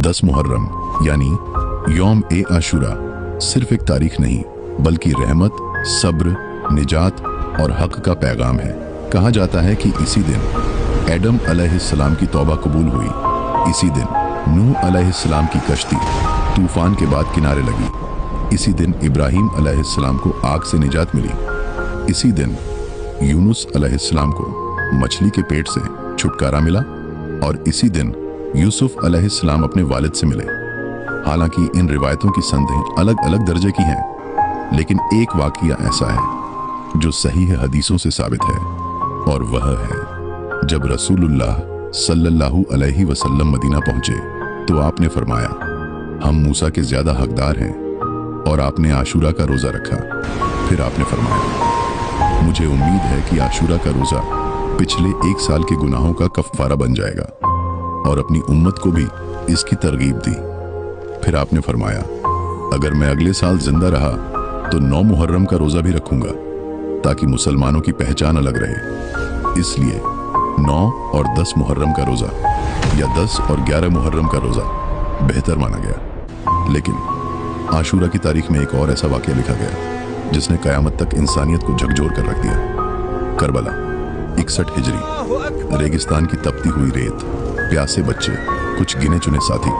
10 मुहर्रम यानी यौम ए आशुरा सिर्फ एक तारीख नहीं बल्कि रहमत, सब्र, निजात और हक का पैगाम है। कहा जाता है कि इसी दिन एडम अलैहिस्सलाम की तौबा कबूल हुई, इसी दिन नूह अलैहिस्सलाम की कश्ती तूफान के बाद किनारे लगी, इसी दिन इब्राहीम अलैहिस्सलाम को आग से निजात मिली, इसी दिन यूनुस अलैहिस्सलाम को मछली के पेट से छुटकारा मिला और इसी दिन यूसुफ अलैहिस्सलाम अपने वालिद से मिले। हालांकि इन रिवायतों की संदेह अलग अलग दर्जे की हैं, लेकिन एक वाकया ऐसा है जो सही है हदीसों से साबित है, और वह है जब रसूलुल्लाह सल्लल्लाहु अलैहि वसल्लम मदीना पहुंचे तो आपने फरमाया, हम मूसा के ज्यादा हकदार हैं, और आपने आशूरा का रोजा रखा। फिर आपने फरमाया, मुझे उम्मीद है कि आशूरा का रोजा पिछले 1 साल के गुनाहों का कफ़ारा बन जाएगा, और अपनी उम्मत को भी इसकी तरगीब दी। फिर आपने फरमाया, अगर मैं अगले साल जिंदा रहा तो 9 मुहर्रम का रोजा भी रखूंगा ताकि मुसलमानों की पहचान अलग रहे। इसलिए 9 और 10 मुहर्रम का रोजा या 10 और 11 मुहर्रम का रोजा बेहतर माना गया। लेकिन आशूरा की तारीख में एक और ऐसा वाकया लिखा गया जिसने कयामत तक इंसानियत को झकझोर कर रख दिया। करबला 61 हिजरी, रेगिस्तान की तपती हुई रेत, प्यासे बच्चे, कुछ गिने चुने साथी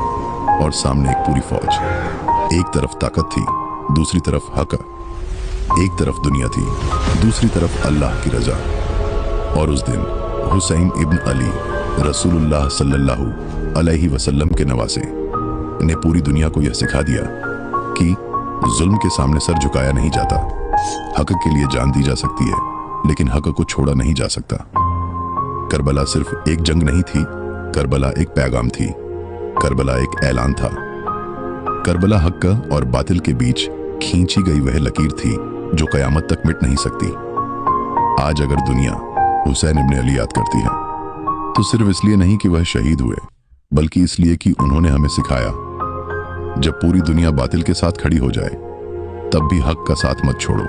और सामने एक पूरी फौज। एक तरफ ताकत थी, दूसरी तरफ हक, एक तरफ दुनिया थी, दूसरी तरफ अल्लाह की रजा। और उस दिन हुसैन इब्न अली रसूलुल्लाह सल्लल्लाहु अलैहि वसल्लम के नवासे ने पूरी दुनिया को यह सिखा दिया कि जुल्म के सामने सर झुकाया नहीं जाता। हक के लिए जान दी जा सकती है, लेकिन हक को छोड़ा नहीं जा सकता। करबला सिर्फ एक जंग नहीं थी, करबला एक पैगाम थी, करबला एक ऐलान था। करबला हक और बातिल के बीच खींची गई वह लकीर थी जो कयामत तक मिट नहीं सकती। आज अगर दुनिया हुसैन इब्न अली याद करती है तो सिर्फ इसलिए नहीं कि वह शहीद हुए, बल्कि इसलिए कि उन्होंने हमें सिखाया, जब पूरी दुनिया बातिल के साथ खड़ी हो जाए तब भी हक का साथ मत छोड़ो।